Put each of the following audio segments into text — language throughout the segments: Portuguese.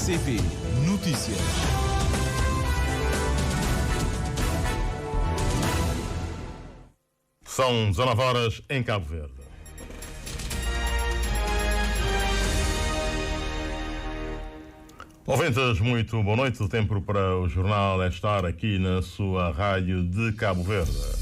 RCV Notícias. São 19 horas em Cabo Verde. Ouvintes, muito boa noite. O tempo para o jornal é estar aqui na sua rádio de Cabo Verde.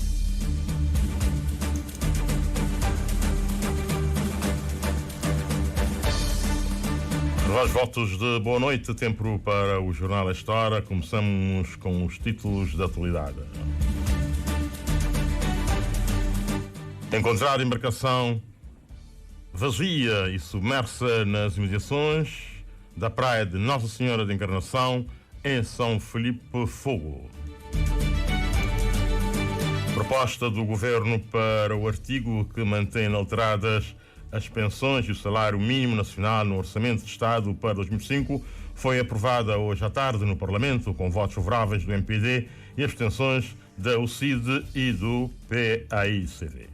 Vários votos de boa noite. Tempo para o jornal é estar. Começamos com os títulos da atualidade. Encontrar embarcação vazia e submersa nas imediações da praia de Nossa Senhora da Encarnação, em São Felipe Fogo. Proposta do Governo para o artigo que mantém inalteradas as pensões e o salário mínimo nacional no Orçamento de Estado para 2005 foi aprovada hoje à tarde no Parlamento, com votos favoráveis do MPD e abstenções da UCID e do PAICD.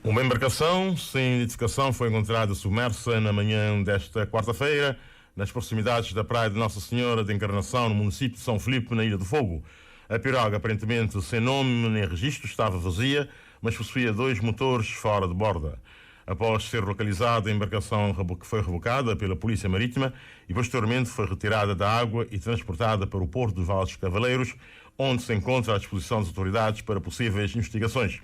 Uma embarcação sem identificação foi encontrada submersa na manhã desta quarta-feira, nas proximidades da praia de Nossa Senhora da Encarnação, no município de São Felipe, na Ilha do Fogo. A piroga, aparentemente sem nome nem registro, estava vazia, mas possuía 2 motores fora de borda. Após ser localizada, a embarcação foi rebocada pela Polícia Marítima e posteriormente foi retirada da água e transportada para o Porto dos Vales dos Cavaleiros, onde se encontra à disposição das autoridades para possíveis investigações.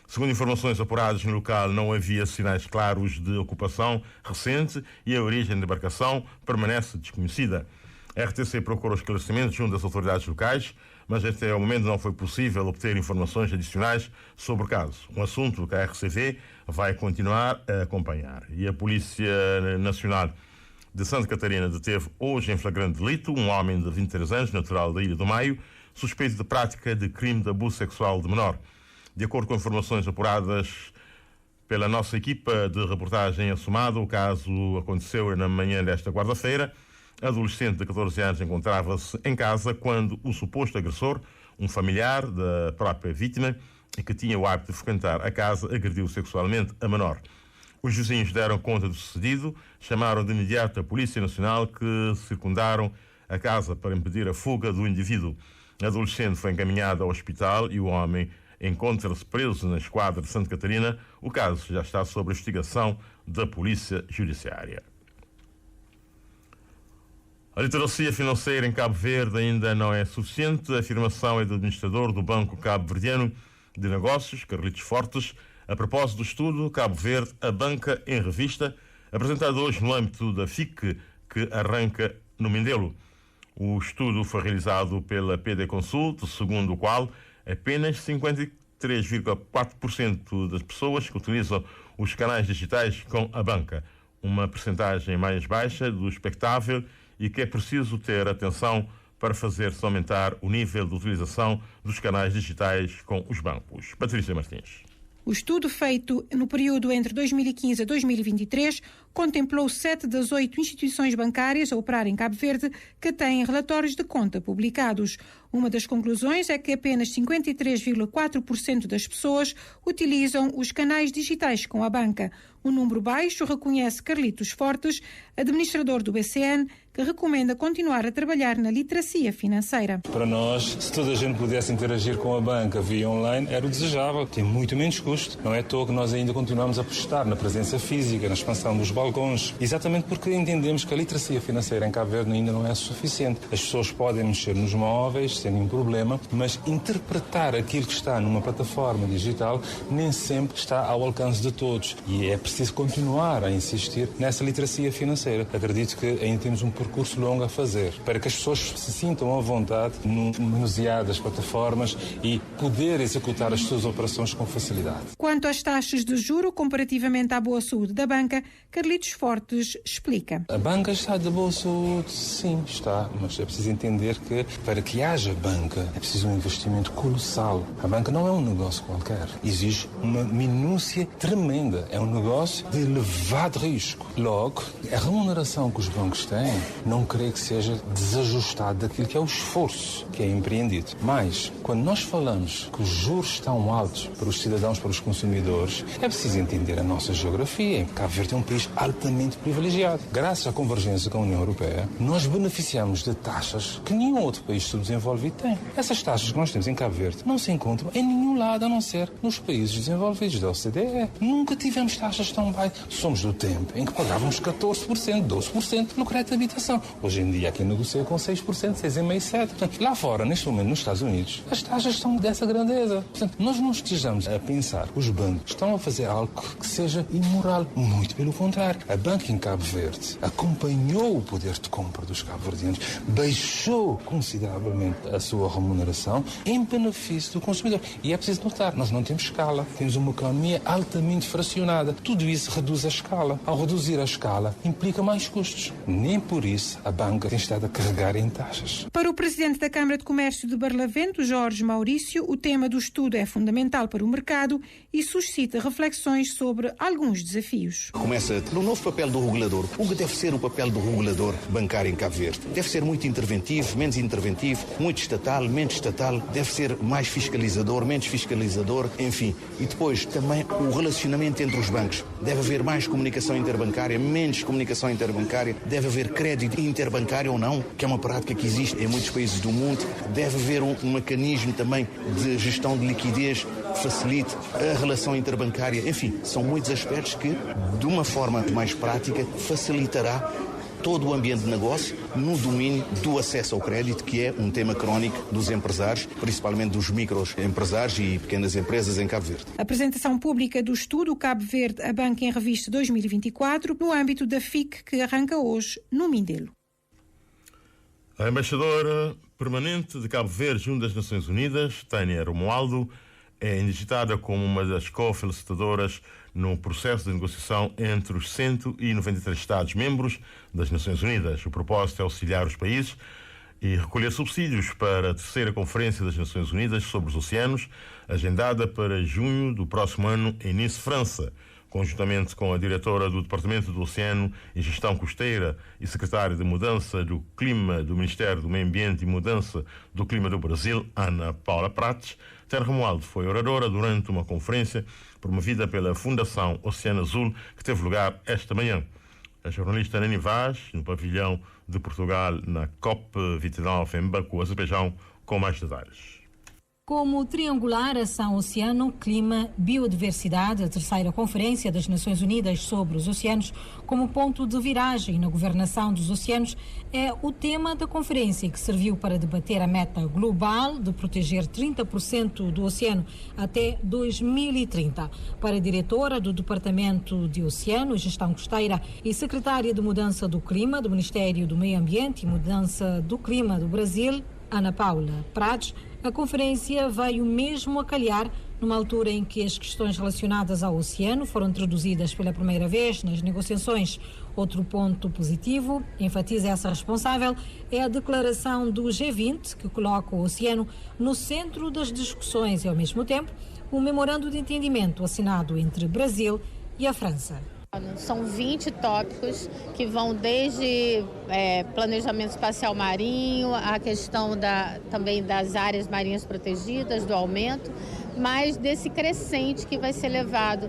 Segundo informações apuradas no local, não havia sinais claros de ocupação recente e a origem da embarcação permanece desconhecida. A RTC procurou esclarecimentos junto das autoridades locais, mas até ao momento não foi possível obter informações adicionais sobre o caso. Um assunto que a RCV vai continuar a acompanhar. E a Polícia Nacional de Santa Catarina deteve hoje em flagrante delito um homem de 23 anos, natural da Ilha do Maio, suspeito de prática de crime de abuso sexual de menor. De acordo com informações apuradas pela nossa equipa de reportagem assomada, o caso aconteceu na manhã desta quarta-feira. A adolescente de 14 anos encontrava-se em casa quando o suposto agressor, um familiar da própria vítima, e que tinha o hábito de frequentar a casa, agrediu sexualmente a menor. Os vizinhos deram conta do sucedido, chamaram de imediato a Polícia Nacional, que circundaram a casa para impedir a fuga do indivíduo. A adolescente foi encaminhada ao hospital e o homem encontra-se preso na esquadra de Santa Catarina. O caso já está sob investigação da Polícia Judiciária. A literacia financeira em Cabo Verde ainda não é suficiente. A afirmação é do administrador do Banco Cabo-Verdiano de Negócios, Carlitos Fortes, a propósito do estudo Cabo Verde, a banca em revista, apresentado hoje no âmbito da FIC, que arranca no Mindelo. O estudo foi realizado pela PD Consult, segundo o qual apenas 53,4% das pessoas que utilizam os canais digitais com a banca, uma percentagem mais baixa do expectável e que é preciso ter atenção para fazer-se aumentar o nível de utilização dos canais digitais com os bancos. Patrícia Martins. O estudo feito no período entre 2015 a 2023 contemplou 7 das 8 instituições bancárias a operar em Cabo Verde que têm relatórios de conta publicados. Uma das conclusões é que apenas 53,4% das pessoas utilizam os canais digitais com a banca. Um número baixo, reconhece Carlitos Fortes, administrador do BCN, que recomenda continuar a trabalhar na literacia financeira. Para nós, se toda a gente pudesse interagir com a banca via online, era o desejável. Tem muito menos custo. Não é à toa que nós ainda continuamos a apostar na presença física, na expansão dos balcões, exatamente porque entendemos que a literacia financeira em Cabo Verde ainda não é suficiente. As pessoas podem mexer nos móveis sem nenhum problema, mas interpretar aquilo que está numa plataforma digital nem sempre está ao alcance de todos. E é preciso continuar a insistir nessa literacia financeira. Acredito que ainda temos um percurso longo a fazer para que as pessoas se sintam à vontade no manusear das plataformas e poder executar as suas operações com facilidade. Quanto às taxas de juro comparativamente à boa saúde da banca, Carlitos Fortes explica. A banca está de boa saúde, sim, está, mas é preciso entender que para que haja banca é preciso um investimento colossal. A banca não é um negócio qualquer, exige uma minúcia tremenda, é um negócio de elevado risco. Logo, a remuneração que os bancos têm não creio que seja desajustado daquilo que é o esforço que é empreendido. Mas, quando nós falamos que os juros estão altos para os cidadãos, para os consumidores, é preciso entender a nossa geografia. Cabo Verde é um país altamente privilegiado. Graças à convergência com a União Europeia, nós beneficiamos de taxas que nenhum outro país subdesenvolvido tem. Essas taxas que nós temos em Cabo Verde não se encontram em nenhum lado, a não ser nos países desenvolvidos da OCDE. Nunca tivemos taxas tão baixas. Somos do tempo em que pagávamos 14%, 12% no crédito de habitação. Hoje em dia aqui negocia com 6%, 6,5%, 7%. Portanto, lá fora, neste momento, nos Estados Unidos, as taxas estão dessa grandeza. Portanto, nós não estejamos a pensar que os bancos estão a fazer algo que seja imoral. Muito pelo contrário. A banca em Cabo Verde acompanhou o poder de compra dos cabo-verdianos, baixou consideravelmente a sua remuneração em benefício do consumidor. E é preciso notar, nós não temos escala. Temos uma economia altamente fracionada. Tudo isso reduz a escala. Ao reduzir a escala, implica mais custos. Nem por isso a banca tem estado a carregar em taxas. Para o presidente da Câmara de Comércio de Barlavento, Jorge Maurício, o tema do estudo é fundamental para o mercado e suscita reflexões sobre alguns desafios. Começa no novo papel do regulador. O que deve ser o papel do regulador bancário em Cabo Verde? Deve ser muito interventivo, menos interventivo, muito estatal, menos estatal, deve ser mais fiscalizador, menos fiscalizador, enfim. E depois também o relacionamento entre os bancos. Deve haver mais comunicação interbancária, menos comunicação interbancária, deve haver crédito interbancário ou não, que é uma prática que existe em muitos países do mundo. Deve haver um mecanismo também de gestão de liquidez que facilite a relação interbancária. Enfim, são muitos aspectos que, de uma forma mais prática, facilitará todo o ambiente de negócio no domínio do acesso ao crédito, que é um tema crónico dos empresários, principalmente dos microempresários e pequenas empresas em Cabo Verde. A apresentação pública do estudo Cabo Verde, a Banca em Revista 2024, no âmbito da FIC, que arranca hoje no Mindelo. A embaixadora permanente de Cabo Verde junto das Nações Unidas, Tânia Romualdo, é indigitada como uma das co-felicitadoras no processo de negociação entre os 193 Estados-membros das Nações Unidas. O propósito é auxiliar os países e recolher subsídios para a terceira Conferência das Nações Unidas sobre os Oceanos, agendada para junho do próximo ano em Nice, França. Conjuntamente com a diretora do Departamento do Oceano e Gestão Costeira e secretária de Mudança do Clima do Ministério do Meio Ambiente e Mudança do Clima do Brasil, Ana Paula Prates, Tânia Romualdo foi oradora durante uma conferência promovida pela Fundação Oceano Azul, que teve lugar esta manhã. A jornalista Nani Vaz, no pavilhão de Portugal, na COP29 em Baku, Azerbaijão, com mais detalhes. Como triangular ação Oceano, Clima, Biodiversidade, a terceira Conferência das Nações Unidas sobre os Oceanos, como ponto de viragem na governação dos oceanos, é o tema da conferência, que serviu para debater a meta global de proteger 30% do oceano até 2030. Para a diretora do Departamento de Oceano, Gestão Costeira e secretária de Mudança do Clima do Ministério do Meio Ambiente e Mudança do Clima do Brasil, Ana Paula Prates, a conferência veio mesmo a calhar numa altura em que as questões relacionadas ao oceano foram introduzidas pela primeira vez nas negociações. Outro ponto positivo, enfatiza essa responsável, é a declaração do G20, que coloca o oceano no centro das discussões e, ao mesmo tempo, um memorando de entendimento assinado entre Brasil e a França. São 20 tópicos que vão desde planejamento espacial marinho, a questão também das áreas marinhas protegidas, do aumento, mas desse crescente que vai ser levado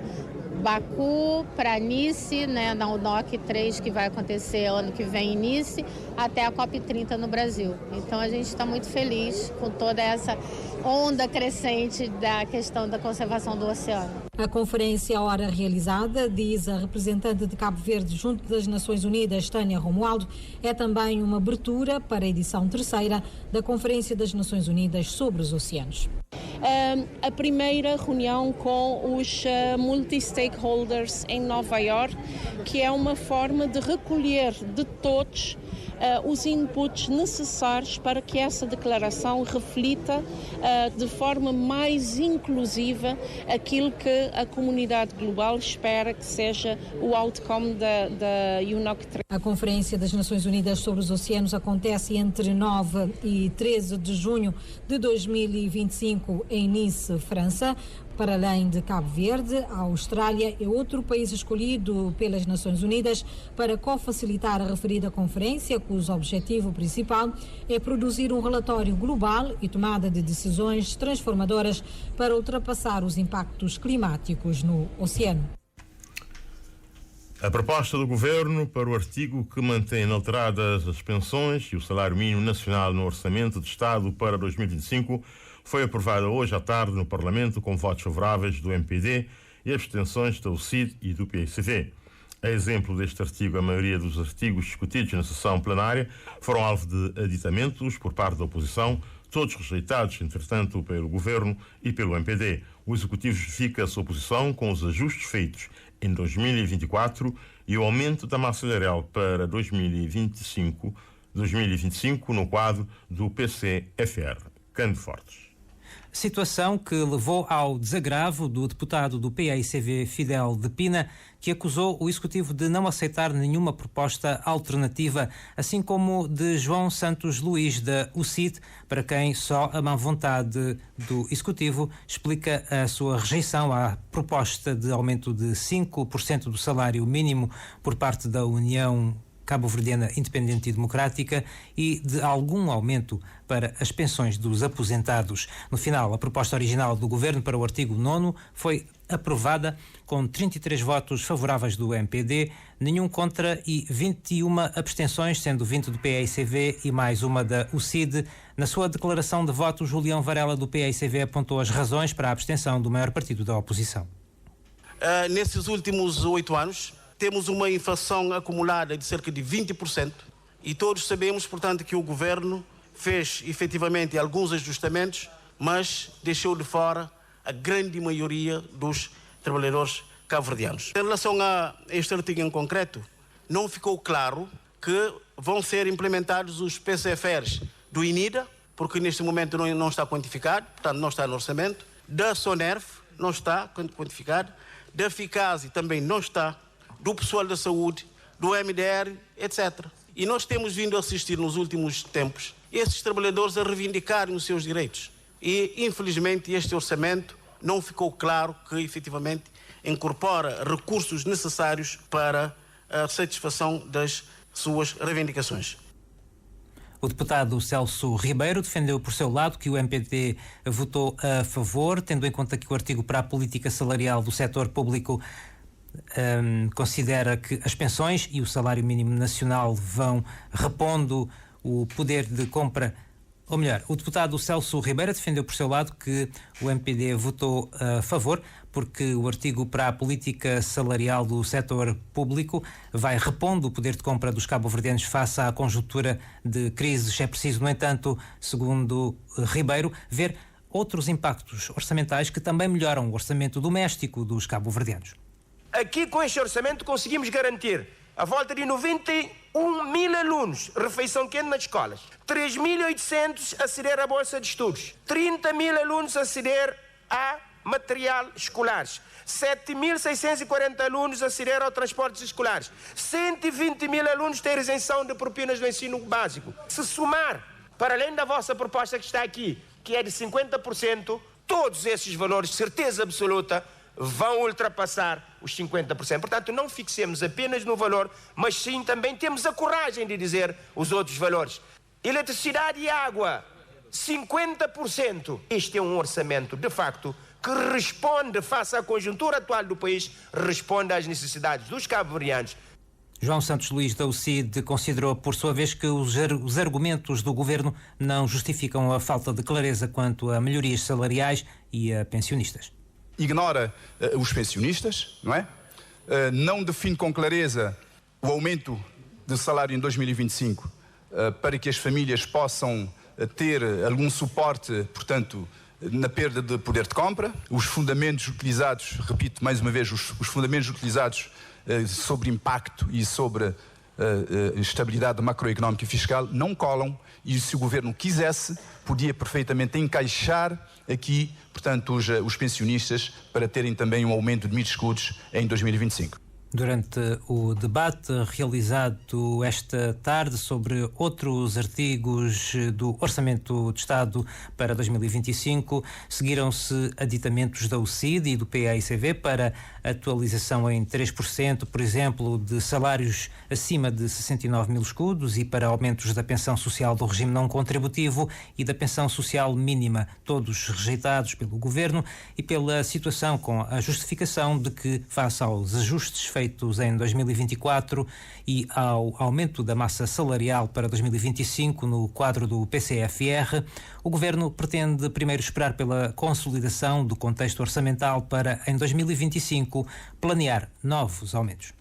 Baku para Nice, né, na UNOC 3, que vai acontecer ano que vem em Nice, até a COP30 no Brasil. Então a gente está muito feliz com toda essa onda crescente da questão da conservação do oceano. A conferência, ora realizada, diz a representante de Cabo Verde junto das Nações Unidas, Tânia Romualdo, é também uma abertura para a edição terceira da Conferência das Nações Unidas sobre os Oceanos. A primeira reunião com os multi-stakeholders em Nova York, que é uma forma de recolher de todos os inputs necessários para que essa declaração reflita de forma mais inclusiva aquilo que a comunidade global espera que seja o outcome da UNOC 3. A Conferência das Nações Unidas sobre os Oceanos acontece entre 9 e 13 de junho de 2025 em Nice, França. Para além de Cabo Verde, a Austrália é outro país escolhido pelas Nações Unidas para co-facilitar a referida conferência, cujo objetivo principal é produzir um relatório global e tomada de decisões transformadoras para ultrapassar os impactos climáticos no oceano. A proposta do Governo para o artigo que mantém inalteradas as pensões e o salário mínimo nacional no Orçamento de Estado para 2025 foi aprovada hoje à tarde no Parlamento com votos favoráveis do MPD e abstenções da UCID e do PICV. A exemplo deste artigo, a maioria dos artigos discutidos na sessão plenária foram alvo de aditamentos por parte da oposição, todos rejeitados, entretanto, pelo Governo e pelo MPD. O Executivo justifica a sua posição com os ajustes feitos em 2024 e o aumento da massa salarial para 2025 no quadro do PCFR. Cândido Fortes. Situação que levou ao desagravo do deputado do PAICV Fidel de Pina, que acusou o Executivo de não aceitar nenhuma proposta alternativa, assim como de João Santos Luís da UCID, para quem só a má vontade do Executivo explica a sua rejeição à proposta de aumento de 5% do salário mínimo por parte da União Cabo-Verdiana Independente e Democrática e de algum aumento para as pensões dos aposentados. No final, a proposta original do Governo para o artigo 9º foi aprovada com 33 votos favoráveis do MPD, nenhum contra e 21 abstenções, sendo 20 do PAICV e mais uma da UCID. Na sua declaração de voto, Julião Varela do PAICV apontou as razões para a abstenção do maior partido da oposição. Nesses últimos 8 anos, temos uma inflação acumulada de cerca de 20% e todos sabemos, portanto, que o Governo fez efetivamente alguns ajustamentos, mas deixou de fora a grande maioria dos trabalhadores cabo-verdianos. Em relação a este artigo em concreto, não ficou claro que vão ser implementados os PCFRs do INIDA, porque neste momento não está quantificado, portanto não está no orçamento, da SONERF não está quantificado, da FICASI também não está, do pessoal da saúde, do MDR, etc. E nós temos vindo a assistir nos últimos tempos esses trabalhadores a reivindicarem os seus direitos. E, infelizmente, este orçamento não ficou claro que, efetivamente, incorpora recursos necessários para a satisfação das suas reivindicações. O deputado Celso Ribeiro defendeu por seu lado que o MPD votou a favor, tendo em conta que o artigo para a política salarial do setor público considera que as pensões e o salário mínimo nacional vão repondo o poder de compra. Ou melhor, o deputado Celso Ribeiro defendeu por seu lado que o MPD votou a favor porque o artigo para a política salarial do setor público vai repondo o poder de compra dos cabo-verdianos face à conjuntura de crises. É preciso, no entanto, segundo Ribeiro, ver outros impactos orçamentais que também melhoram o orçamento doméstico dos cabo-verdianos. Aqui, com este orçamento, conseguimos garantir a volta de 91 mil alunos, refeição quente nas escolas, 3.800 aceder à bolsa de estudos, 30 mil alunos aceder a material escolares, 7.640 alunos aceder ao transportes escolares, 120 mil alunos têm isenção de propinas do ensino básico. Se somar, para além da vossa proposta que está aqui, que é de 50%, todos esses valores, certeza absoluta, vão ultrapassar os 50%. Portanto, não fixemos apenas no valor, mas sim também temos a coragem de dizer os outros valores. Eletricidade e água, 50%. Este é um orçamento, de facto, que responde, face à conjuntura atual do país, responde às necessidades dos cabo-verdianos. João Santos Luís da UCID considerou, por sua vez, que os argumentos do Governo não justificam a falta de clareza quanto a melhorias salariais e a pensionistas. Ignora os pensionistas, não é? Não define com clareza o aumento de salário em 2025 para que as famílias possam ter algum suporte, portanto, na perda de poder de compra. Os fundamentos utilizados, repito mais uma vez, os fundamentos utilizados sobre impacto e sobre estabilidade macroeconómica e fiscal não colam, e se o Governo quisesse, podia perfeitamente encaixar aqui, portanto, os pensionistas para terem também um aumento de 1.000 escudos em 2025. Durante o debate realizado esta tarde sobre outros artigos do Orçamento de Estado para 2025, seguiram-se aditamentos da UCID e do PAICV para atualização em 3%, por exemplo, de salários acima de 69 mil escudos e para aumentos da pensão social do regime não contributivo e da pensão social mínima, todos rejeitados pelo Governo e pela situação, com a justificação de que, face aos ajustes feitos em 2024 e ao aumento da massa salarial para 2025 no quadro do PCFR, o Governo pretende primeiro esperar pela consolidação do contexto orçamental para, em 2025, planear novos aumentos.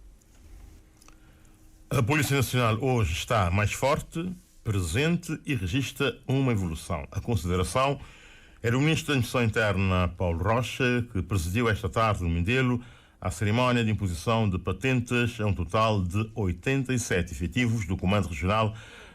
A Polícia Nacional hoje está mais forte, presente e registra uma evolução. A consideração era o Ministro da Administração Interna, Paulo Rocha, que presidiu esta tarde no Mindelo a cerimónia de imposição de patentes a um total de 87 efetivos do Comando Regional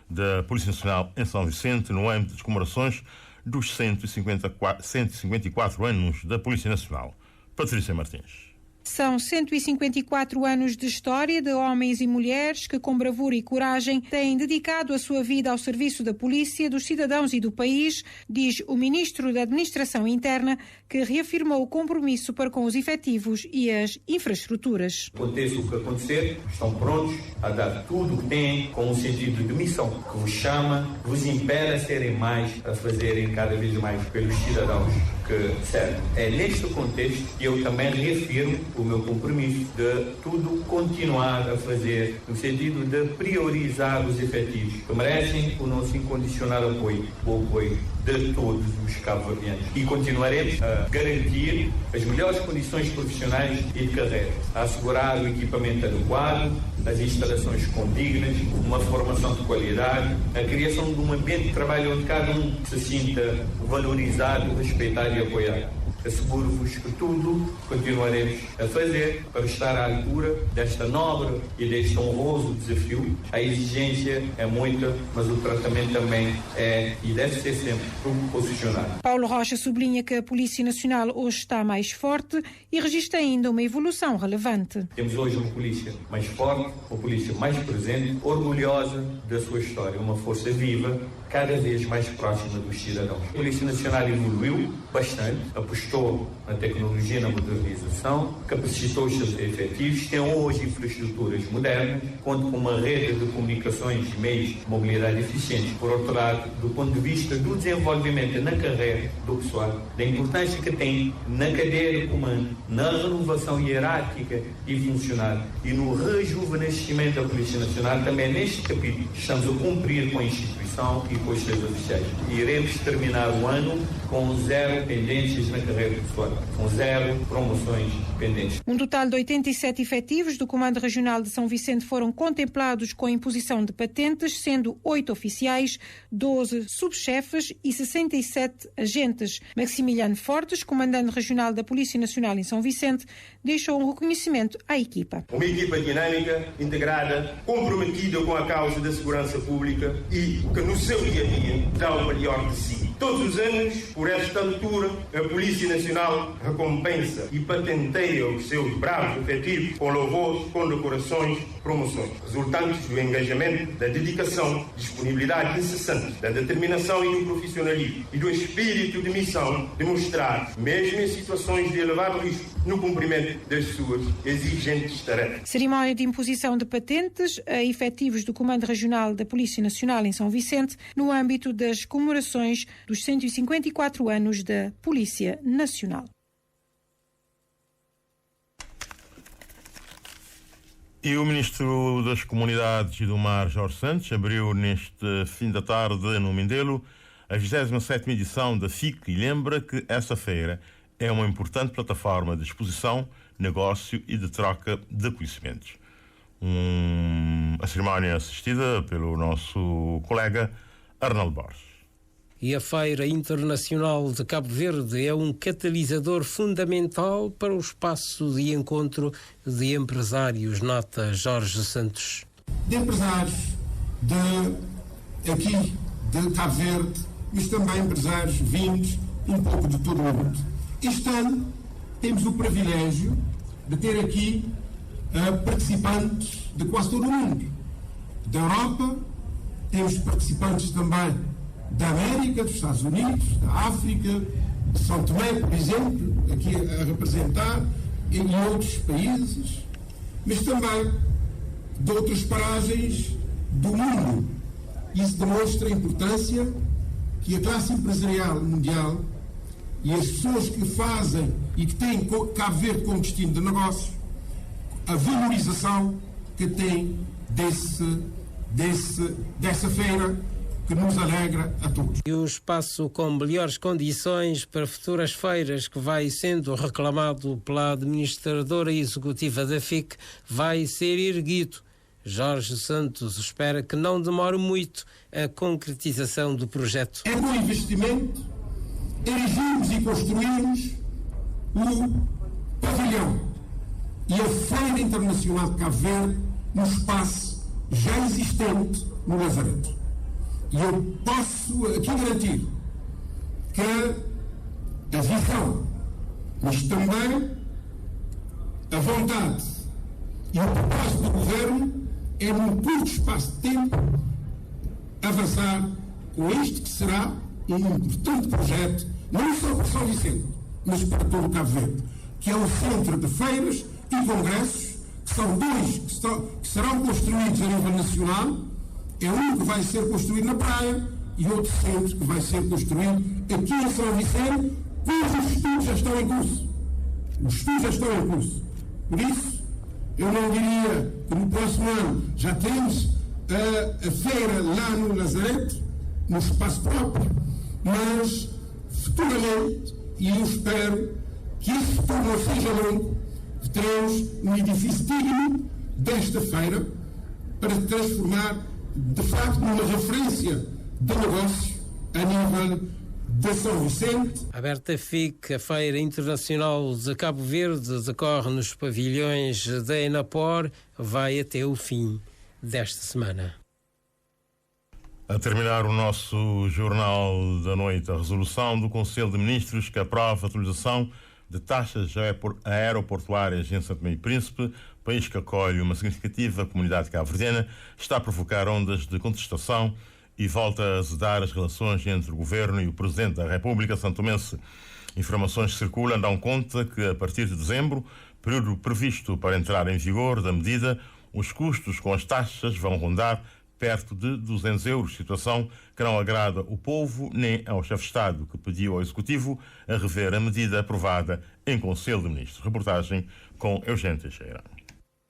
da Polícia Nacional em São Vicente, no âmbito das comemorações dos 154 anos da Polícia Nacional. Patrícia Martins. São 154 anos de história de homens e mulheres que, com bravura e coragem, têm dedicado a sua vida ao serviço da polícia, dos cidadãos e do país, diz o Ministro da Administração Interna, que reafirmou o compromisso para com os efetivos e as infraestruturas. Aconteça o que acontecer, estão prontos a dar tudo o que têm com um sentido de missão que vos chama, que vos impele a serem mais, a fazerem cada vez mais pelos cidadãos que servem. É neste contexto que eu também reafirmo o meu compromisso de tudo continuar a fazer no sentido de priorizar os efetivos que merecem o nosso incondicional apoio, o apoio de todos os cabo-verdianos. E continuaremos a garantir as melhores condições profissionais e de carreira, a assegurar o equipamento adequado, as instalações condignas, uma formação de qualidade, a criação de um ambiente de trabalho onde cada um se sinta valorizado, respeitado e apoiado. Asseguro-vos que tudo continuaremos a fazer para estar à altura desta nobre e deste honroso desafio. A exigência é muita, mas o tratamento também é e deve ser sempre proporcionado. Paulo Rocha sublinha que a Polícia Nacional hoje está mais forte e registra ainda uma evolução relevante. Temos hoje uma polícia mais forte, uma polícia mais presente, orgulhosa da sua história, uma força viva, cada vez mais próxima dos cidadãos. A Polícia Nacional evoluiu bastante, apostou na tecnologia, na modernização, capacitou os seus efetivos, tem hoje infraestruturas modernas, conta com uma rede de comunicações e meios de mobilidade eficientes. Por outro lado, do ponto de vista do desenvolvimento na carreira do pessoal, da importância que tem na cadeia de comando, na renovação hierárquica e funcional e no rejuvenescimento da Polícia Nacional, também neste capítulo estamos a cumprir com a instituição e com os seus oficiais. Iremos terminar o ano com 0 pendências na carreira pessoal, com 0 promoções pendentes. Um total de 87 efetivos do Comando Regional de São Vicente foram contemplados com a imposição de patentes, sendo 8 oficiais, 12 subchefes e 67 agentes. Maximiliano Fortes, comandante regional da Polícia Nacional em São Vicente, deixou um reconhecimento à equipa. Uma equipa dinâmica, integrada, comprometida com a causa da segurança pública e que no seu dia-a-dia dá o melhor de si. Todos os anos, por esta altura, a Polícia Nacional recompensa e patenteia os seus bravos efetivos com louvores, condecorações, promoções, resultantes do engajamento, da dedicação, disponibilidade incessante, da determinação e do profissionalismo e do espírito de missão de mostrar, mesmo em situações de elevado risco, no cumprimento das suas exigentes tarefas. Cerimónia de imposição de patentes a efetivos do Comando Regional da Polícia Nacional em São Vicente, no âmbito das comemorações dos 154 anos da Polícia Nacional. E o Ministro das Comunidades e do Mar, Jorge Santos, abriu neste fim da tarde no Mindelo a 27ª edição da FIC e lembra que essa feira é uma importante plataforma de exposição, negócio e de troca de conhecimentos. A cerimónia assistida pelo nosso colega Arnaldo Borges. E a Feira Internacional de Cabo Verde é um catalisador fundamental para o espaço de encontro de empresários, nota Jorge Santos. De empresários aqui de Cabo Verde, mas também empresários vindos um pouco de todo o mundo. Este ano temos o privilégio de ter aqui participantes de quase todo o mundo. Da Europa, temos participantes também da América, dos Estados Unidos, da África, de São Tomé, por exemplo, aqui a representar, e outros países, mas também de outras paragens do mundo. Isso demonstra a importância que a classe empresarial mundial e as pessoas que fazem e que têm Cabo Verde como destino de negócio, a valorização que tem dessa feira, que nos alegra a todos. E o espaço com melhores condições para futuras feiras, que vai sendo reclamado pela administradora executiva da FIC, vai ser erguido. Jorge Santos espera que não demore muito a concretização do projeto. É um investimento, erigimos e construímos o pavilhão e a Feira Internacional de Cabo Verde no espaço já existente no Lazareto. E eu posso aqui garantir que a visão, mas também a vontade e o propósito do Governo é, num curto espaço de tempo, avançar com este que será um importante projeto, não só para São Vicente, mas para todo o Cabo Verde, que é o Centro de Feiras e Congressos, que são dois que serão construídos a nível nacional. É um que vai ser construído na praia e outro centro que vai ser construído aqui em São Vicente, cujos estudos já estão em curso. Os estudos já estão em curso. Por isso, eu não diria que no próximo ano já temos a feira lá no Lazareto, no espaço próprio, mas futuramente, e eu espero que esse futuro não seja longo, teremos um edifício digno desta feira para transformar de facto numa referência de negócio a nível de São Vicente. Aberta a FIC, a Feira Internacional de Cabo Verde decorre nos pavilhões da Enapor, vai até o fim desta semana. A terminar o nosso Jornal da Noite, a resolução do Conselho de Ministros que aprova a atualização de taxas aeroportuárias em Santo Tomé e Príncipe, país que acolhe uma significativa comunidade cabo-verdiana, está a provocar ondas de contestação e volta a azedar as relações entre o Governo e o Presidente da República santomense. Informações que circulam dão conta que, a partir de dezembro, período previsto para entrar em vigor da medida, os custos com as taxas vão rondar perto de 200 euros, situação que não agrada o povo nem ao chefe de Estado, que pediu ao Executivo a rever a medida aprovada em Conselho de Ministros. Reportagem com Eugênio Teixeira.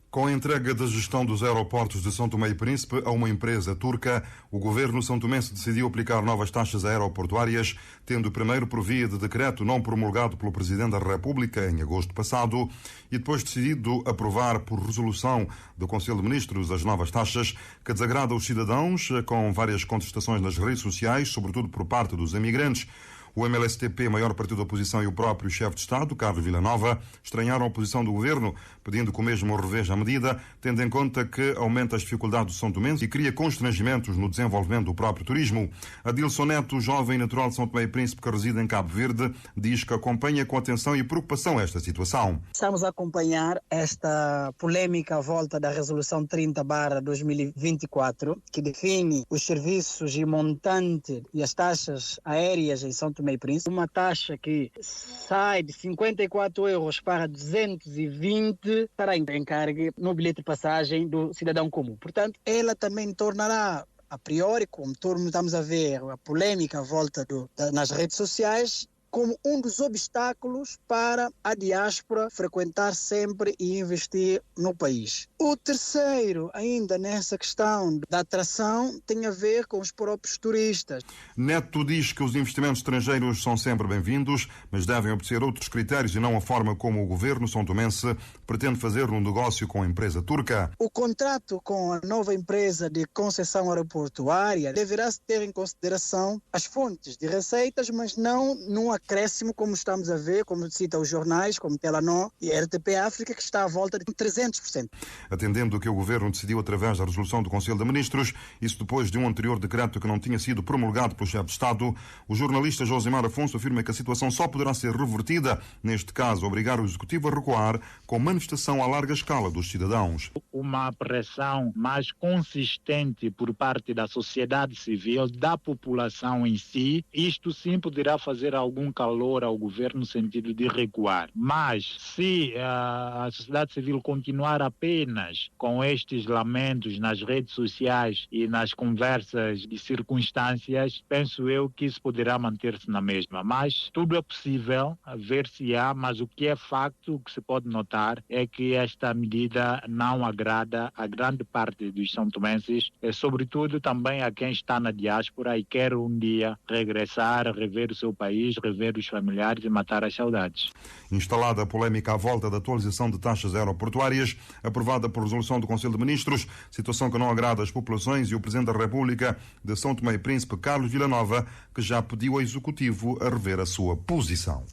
Com a entrega da gestão dos aeroportos de São Tomé e Príncipe a uma empresa turca, o governo são-tomense decidiu aplicar novas taxas aeroportuárias, tendo primeiro por via de decreto não promulgado pelo Presidente da República em agosto passado e depois decidido aprovar por resolução do Conselho de Ministros as novas taxas, que desagrada os cidadãos, com várias contestações nas redes sociais, sobretudo por parte dos imigrantes. O MLSTP, maior partido da oposição, e o próprio chefe de Estado, Carlos Villanova, estranharam a posição do governo, pedindo que o mesmo reveja a medida, tendo em conta que aumenta as dificuldades do São Tomense e cria constrangimentos no desenvolvimento do próprio turismo. Adilson Neto, jovem natural de São Tomé e Príncipe que reside em Cabo Verde, diz que acompanha com atenção e preocupação esta situação. Estamos a acompanhar esta polêmica à volta da Resolução 30/2024, que define os serviços e montante e as taxas aéreas em São Tomé e Príncipe. Uma taxa que sai de 54 euros para 220 para encargue no bilhete de passagem do cidadão comum. Portanto, ela também tornará, a priori, como estamos a ver a polêmica à volta nas redes sociais, como um dos obstáculos para a diáspora frequentar sempre e investir no país. O terceiro, ainda nessa questão da atração, tem a ver com os próprios turistas. Neto diz que os investimentos estrangeiros são sempre bem-vindos, mas devem obedecer outros critérios e não a forma como o governo são-tomense pretende fazer um negócio com a empresa turca. O contrato com a nova empresa de concessão aeroportuária deverá ter em consideração as fontes de receitas, mas não numa crescimento, como estamos a ver, como cita os jornais, como Telenor e RTP África, que está à volta de 300%. Atendendo o que o Governo decidiu através da resolução do Conselho de Ministros, isso depois de um anterior decreto que não tinha sido promulgado pelo chefe de Estado, o jornalista Josimar Afonso afirma que a situação só poderá ser revertida, neste caso, obrigar o Executivo a recuar com manifestação a larga escala dos cidadãos. Uma pressão mais consistente por parte da sociedade civil, da população em si, isto sim poderá fazer algum calor ao governo no sentido de recuar. Mas se a sociedade civil continuar apenas com estes lamentos nas redes sociais e nas conversas de circunstâncias, penso eu que isso poderá manter-se na mesma. Mas tudo é possível, ver-se-á, mas o que é facto, o que se pode notar, é que esta medida não agrada a grande parte dos são-tomenses, sobretudo também a quem está na diáspora e quer um dia regressar, rever o seu país, rever os familiares e matar as saudades. Instalada a polémica à volta da atualização de taxas aeroportuárias, aprovada por resolução do Conselho de Ministros, situação que não agrada às populações e o Presidente da República de São Tomé e Príncipe, Carlos Villanova, que já pediu ao Executivo a rever a sua posição.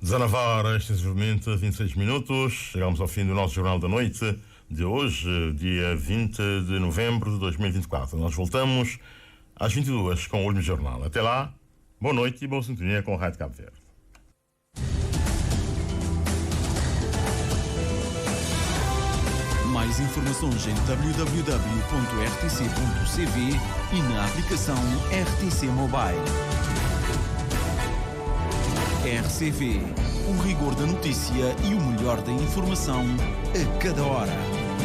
19h, extensivamente 26 minutos. Chegamos ao fim do nosso Jornal da Noite de hoje, dia 20 de novembro de 2024. Nós voltamos às 22 com o último jornal. Até lá, boa noite e boa sintonia com o Rádio Cabo Verde. Mais informações em www.rtc.cv e na aplicação RTC Mobile. RCV, o rigor da notícia e o melhor da informação a cada hora.